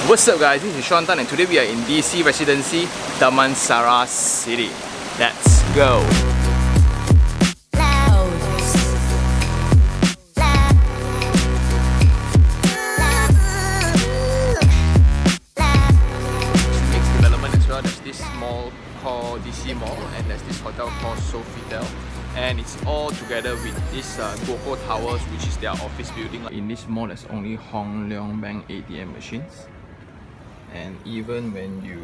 What's up guys, this is Sean Tan and today we are in DC Residency, Damansara City. Let's go! Next development as well, there's this mall called DC Mall and there's this hotel called Sofitel. And it's all together with this Guocoland Towers, which is their office building. In this mall, there's only Hong Leong Bank ATM machines. And even when you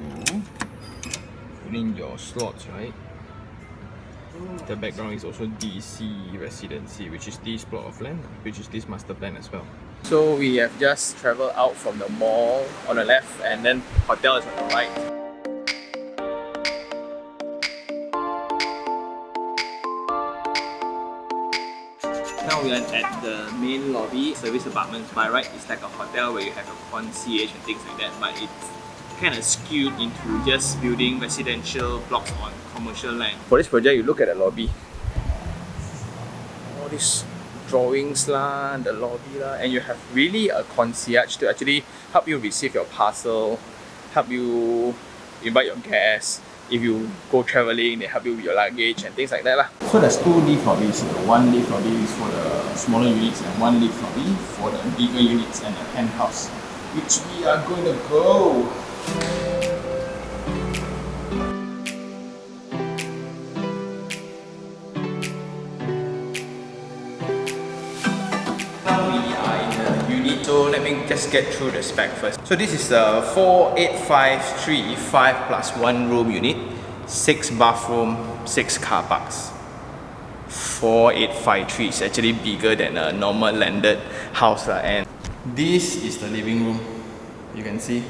put in your slots, right, the background is also DC Residency, which is this plot of land, which is this master plan as well. So we have just traveled out from the mall on the left and then hotel is on the right. Now we are at the main lobby, service apartments. By right, it's like a hotel where you have a concierge and things like that, but it's kind of skewed into just building residential blocks on commercial land. For this project, you look at the lobby. All these drawings lah, the lobby lah, and you have really a concierge to actually help you receive your parcel, help you invite your guests. If you go traveling, they help you with your luggage and things like that lah. So there's two lift lobbies. One lift lobby is for the smaller units and one lift lobby for the bigger units and the penthouse, which we are going to go. Now we are in the unit, so let me just get through the spec first. So this is a 48535 plus 1 room unit, 6 bathroom, 6 car parks. 4853 is actually bigger than a normal landed house and this is the living room. You can see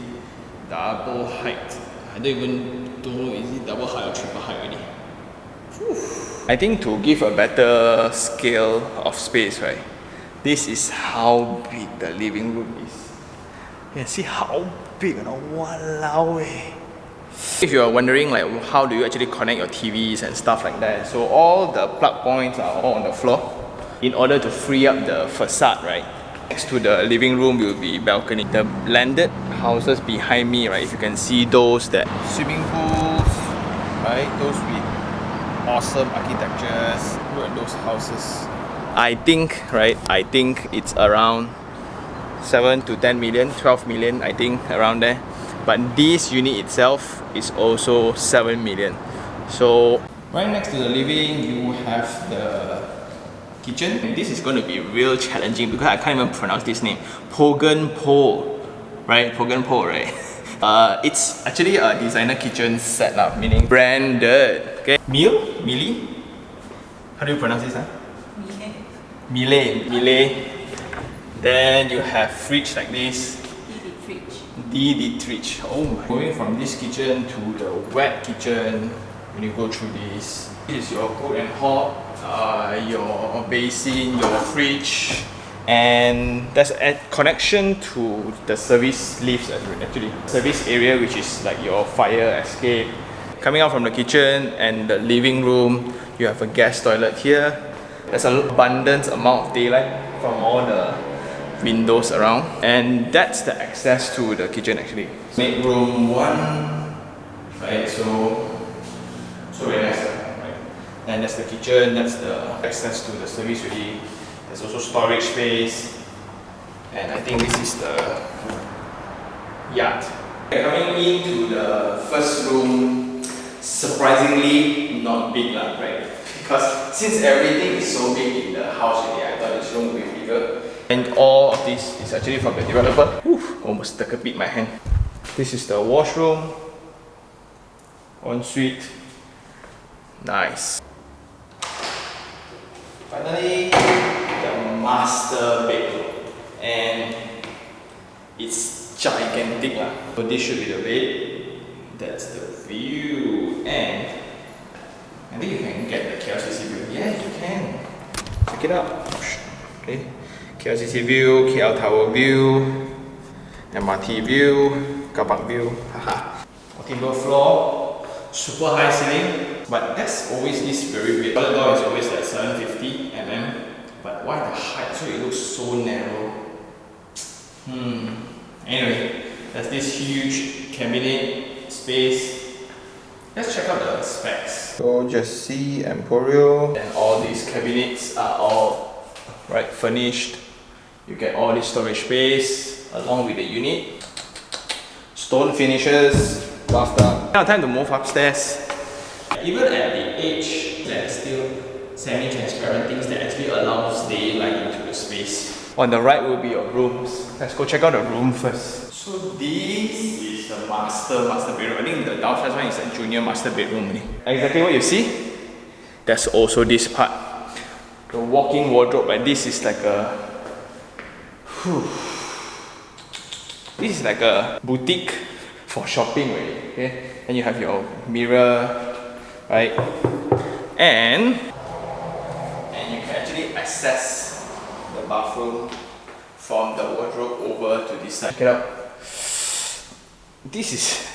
double height. I don't even know is it double height or triple height already. Whew. I think to give a better scale of space, right, this is how big the living room is. You can see how big, walao eh. If you are wondering like how do you actually connect your TVs and stuff like that, so all the plug points are all on the floor in order to free up the facade, right? Next to the living room will be balcony. The landed houses behind me, right, if you can see those that swimming pools, right, those with awesome architectures. Look at those houses. I think it's around 7 to 10 million, 12 million, I think around there. But this unit itself is also 7 million. So right next to the living, you have the kitchen. And this is going to be real challenging because I can't even pronounce this name. Pogan Po, right? Pogan Po, right? It's actually a designer kitchen set, meaning branded. Okay, Mili. How do you pronounce this? Mile. Then you have fridge like this. DD fridge. Oh my. Going from this kitchen to the wet kitchen, when you go through this is your cold and hot, your basin, your fridge, and there's a connection to the service lifts actually. Service area, which is like your fire escape. Coming out from the kitchen and the living room, you have a guest toilet here. There's an abundant amount of daylight from all the windows around, and that's the access to the kitchen actually. Make room 1, right? So very nice, right? And that's the kitchen, that's the access to the service really. There's also storage space, and I think this is the yard. Coming into the first room, surprisingly not big, right? Because since everything is so big in the house already, I thought this room would be bigger. And all of this is actually from the developer. Oof, almost took a bit my hand. This is the washroom, ensuite. Nice. Finally, the master bedroom, and it's gigantic lah. So this should be the bed. That's the view, and I think you can get the KLCC view. Yeah, you can. Check it out. Okay. KLCC view, KL Tower view, MRT view, car park view. Haha. Timber floor, super high ceiling. But that's always this very weird. The door is always like 750 mm. But why the height? So it looks so narrow. Anyway, There's this huge cabinet space. Let's check out the specs. So just see Emporio, and all these cabinets are all furnished. You get all this storage space along with the unit. Stone finishes, bathtub. Now time to move upstairs. Even at the edge, there's still semi-transparent things that actually allows daylight into the space. On the right will be your rooms. Let's go check out the room first. So this is the master bedroom. I think the downstairs one is a junior master bedroom. Exactly what you see. There's also this part, the walk-in wardrobe. And this is like a this is like a boutique for shopping, really. Okay, and you have your mirror, right? And you can actually access the bathroom from the wardrobe over to this side. Check it out. This is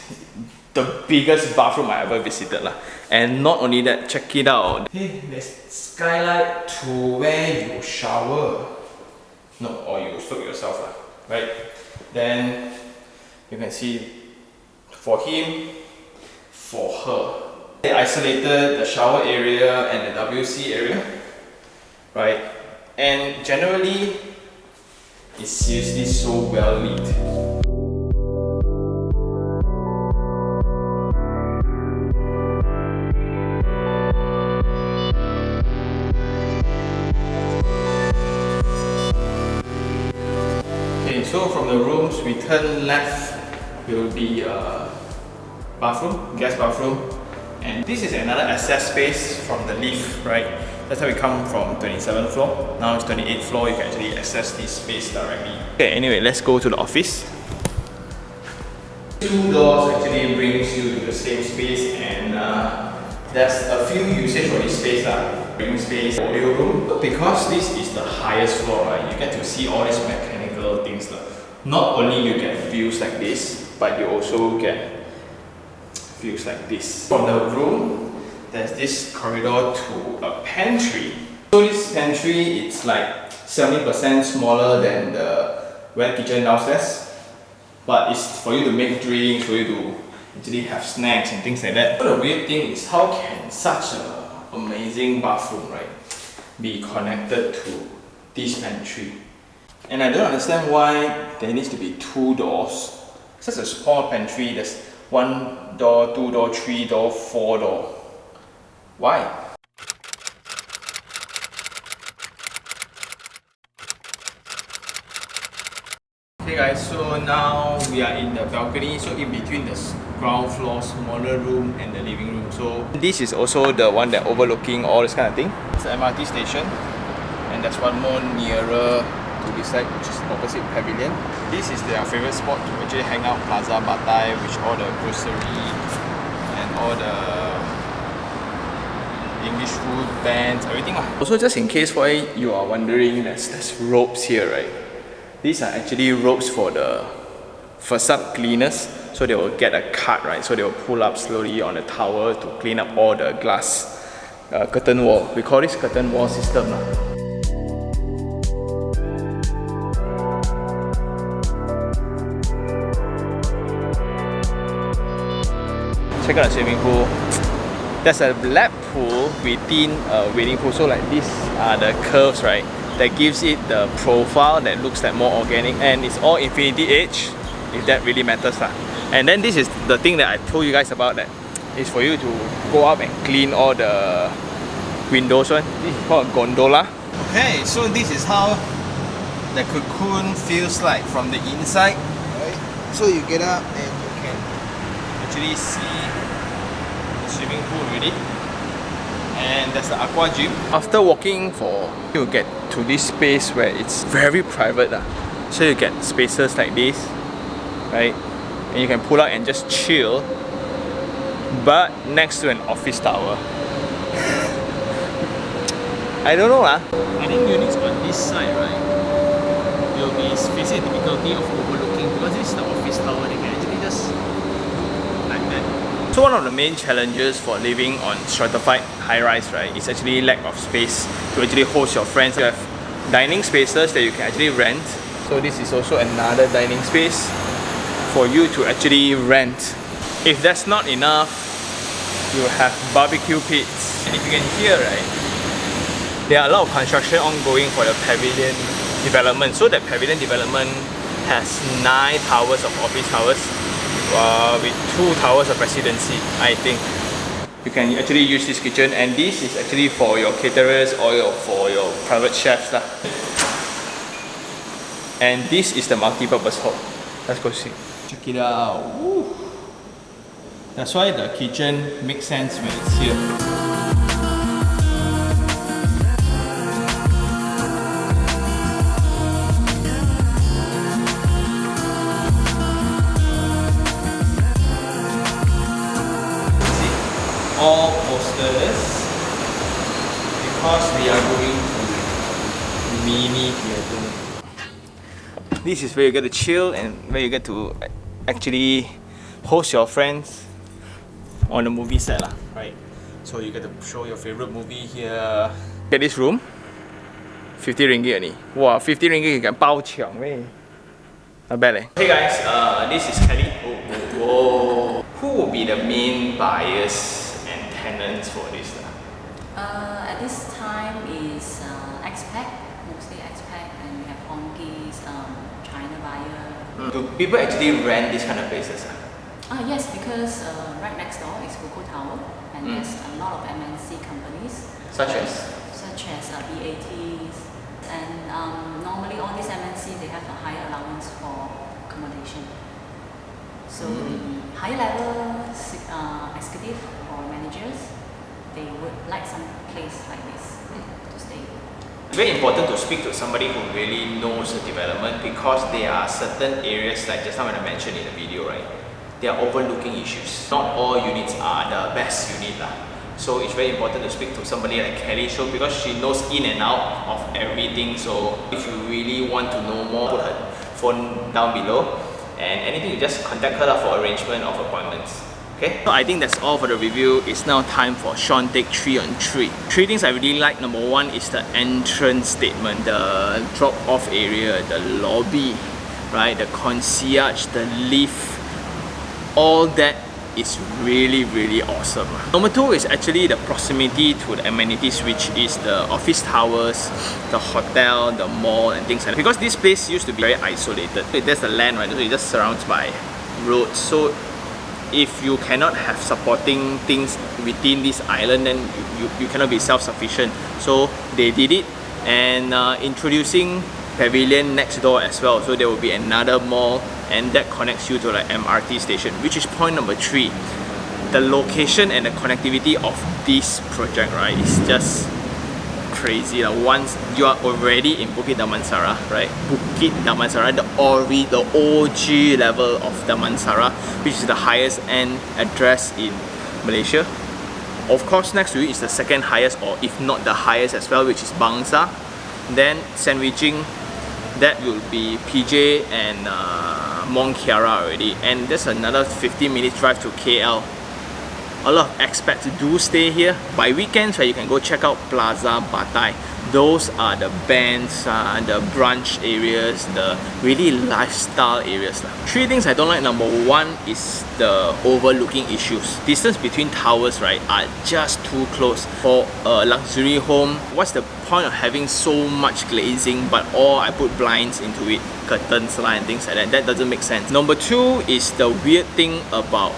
the biggest bathroom I ever visited lah. And not only that, check it out. Hey, there's skylight to where you shower. No, or you soak yourself lah, right? Then you can see for him, for her. They isolated the shower area and the WC area, right? And generally, it's seriously so well lit. Okay, so from the rooms, we turn left, will be a bathroom, guest bathroom. And this is another access space from the lift, right? That's how we come from 27th floor. Now it's 28th floor, you can actually access this space directly. Okay, anyway, let's go to the office. Two doors actually brings you to the same space, and there's a few usage for this space. Room space, audio room. Because this is the highest floor, right? You get to see all these mechanical things. Not only you get views like this, but you also get views like this. From the room, there's this corridor to a pantry. So this pantry, it's like 70% smaller than the wet kitchen downstairs. But it's for you to make drinks, for you to actually have snacks and things like that. But the weird thing is, how can such an amazing bathroom, right, be connected to this pantry? And I don't understand why there needs to be two doors. Such a small pantry, there's 1 door, 2 door, 3 door, 4 door. Why? Okay guys, so now we are in the balcony, so in between the ground floor, smaller room and the living room. So this is also the one that overlooking all this kind of thing. It's the MRT station, and there's one more nearer to this side, which is opposite Pavilion. This is their favorite spot to actually hang out, Plaza Batai, which all the grocery and all the English food, bands, everything. Also, just in case why you are wondering, there's ropes here, right? These are actually ropes for the facade cleaners, so they will get a cut, right? So they will pull up slowly on the tower to clean up all the glass curtain wall. We call this curtain wall system. Check out the swimming pool. There's a lap pool within a wading pool. So like these are the curves, right? That gives it the profile that looks like more organic, and it's all infinity edge, if that really matters. And then this is the thing that I told you guys about, that is for you to go up and clean all the windows. This is called a gondola. Okay, so this is how the cocoon feels like from the inside. Right? So you get up and you can actually see the swimming pool already. And there's the aqua gym. After walking you'll get to this space where it's very private. So you get spaces like this, right? And you can pull out and just chill, but next to an office tower. I don't know. I think units on this side, right, you'll be facing the difficulty of overlooking, because this is the office tower. They can actually just like that. So one of the main challenges for living on stratified high-rise, right, is actually lack of space to actually host your friends. You have dining spaces that you can actually rent. So this is also another dining space for you to actually rent. If that's not enough, you have barbecue pits. And if you can hear, right, there are a lot of construction ongoing for the pavilion development. So that pavilion development has 9 towers of office towers with 2 towers of residency, I think. You can actually use this kitchen, and this is actually for your caterers or for your private chefs lah. And this is the multi-purpose hall. Let's go see. Check it out. Woo. That's why the kitchen makes sense when it's here. All posters because we are going to mini theater. This is where you get to chill and where you get to actually host your friends on the movie set lah, right? So you get to show your favorite movie here. Get this room, 50 ringgit only. Wow, 50 ringgit you can 包抢 way. Not bad eh? Hey guys, this is Kelly. Whoa. Who will be the main buyers and tenants for this? At this time is expat, mostly expat, and we have Hongkis, China buyer. Do people actually rent these kind of places? Yes, because right next door is Guocoland, and there's a lot of MNC companies. Such as BATs, and normally all these MNC they have a higher allowance for accommodation. So the high level executive or managers, they would like some place like this to stay. Very important to speak to somebody who really knows the development, because there are certain areas, like just now when I mentioned in the video, right? There are overlooking issues. Not all units are the best unit lah. So it's very important to speak to somebody like Kelly Show, because she knows in and out of everything. So if you really want to know more, put her phone down below, and anything you just contact her for arrangement of appointments. Okay? So I think that's all for the review. It's now time for Sean take 3 on 3. 3 things I really like. Number 1 is the entrance statement, the drop-off area, the lobby, right? The concierge, the lift. All that is really, really awesome. Number 2 is actually the proximity to the amenities, which is the office towers, the hotel, the mall, and things like that. Because this place used to be very isolated. There's the land, right? So it just surrounds by roads. So if you cannot have supporting things within this island, then you cannot be self-sufficient. So they did it, and introducing pavilion next door as well. So there will be another mall, and that connects you to the MRT station, which is point number 3. The location and the connectivity of this project, right, is just crazy. Once you are already in Bukit Damansara, right? Bukit Damansara, the OG level of Damansara, which is the highest end address in Malaysia. Of course, next to it is the second highest, or if not the highest as well, which is Bangsa. Then sandwiching, that will be PJ and Mont Kiara already, and there's another 15 minutes drive to KL. A lot of expats do stay here. By weekends, right, you can go check out Plaza Batai. Those are the bands, the brunch areas, the really lifestyle areas. 3 things I don't like. Number 1 is the overlooking issues. Distance between towers, right, are just too close. For a luxury home, what's the point of having so much glazing, but all I put blinds into it, curtains and things like that? That doesn't make sense. Number 2 is the weird thing about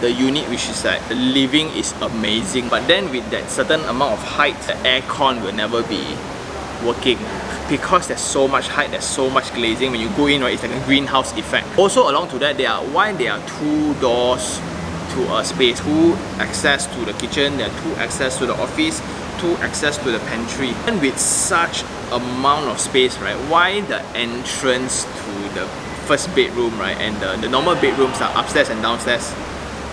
the unit, which is that the living is amazing, but then with that certain amount of height, the aircon will never be working, because there's so much height, there's so much glazing. When you go in, right, it's like a greenhouse effect. Also along to that, there are 2 doors to a space, 2 access to the kitchen, there are 2 access to the office, 2 access to the pantry. And with such amount of space, right, why the entrance to the first bedroom, right, and the normal bedrooms are upstairs and downstairs,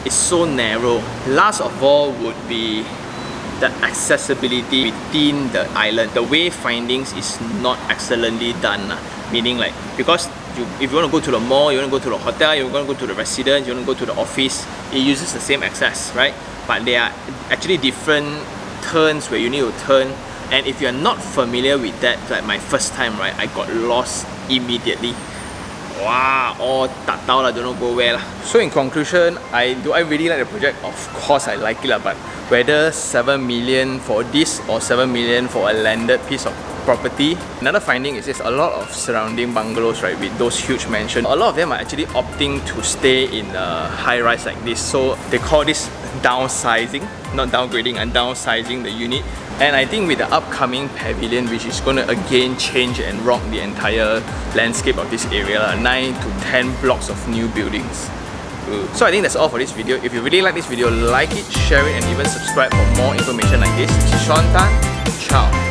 is so narrow? Last of all would be the accessibility within the island. The wayfindings is not excellently done, meaning like, because if you want to go to the mall, you want to go to the hotel, you want to go to the residence, you want to go to the office, it uses the same access, right? But there are actually different turns where you need to turn, and if you're not familiar with that, like my first time, right, I got lost immediately. Wow, all tat down lah, don't know go where lah. So in conclusion, do I really like the project? Of course I like it lah, but whether 7 million for this or 7 million for a landed piece of property. Another finding is there's a lot of surrounding bungalows, right, with those huge mansions. A lot of them are actually opting to stay in a high rise like this. So they call this downsizing, not downgrading, and downsizing the unit. And I think with the upcoming pavilion, which is going to again change and rock the entire landscape of this area, 9 to 10 blocks of new buildings. So I think that's all for this video. If you really like this video, like it, share it, and even subscribe for more information like this. This is Sean Tan. Ciao.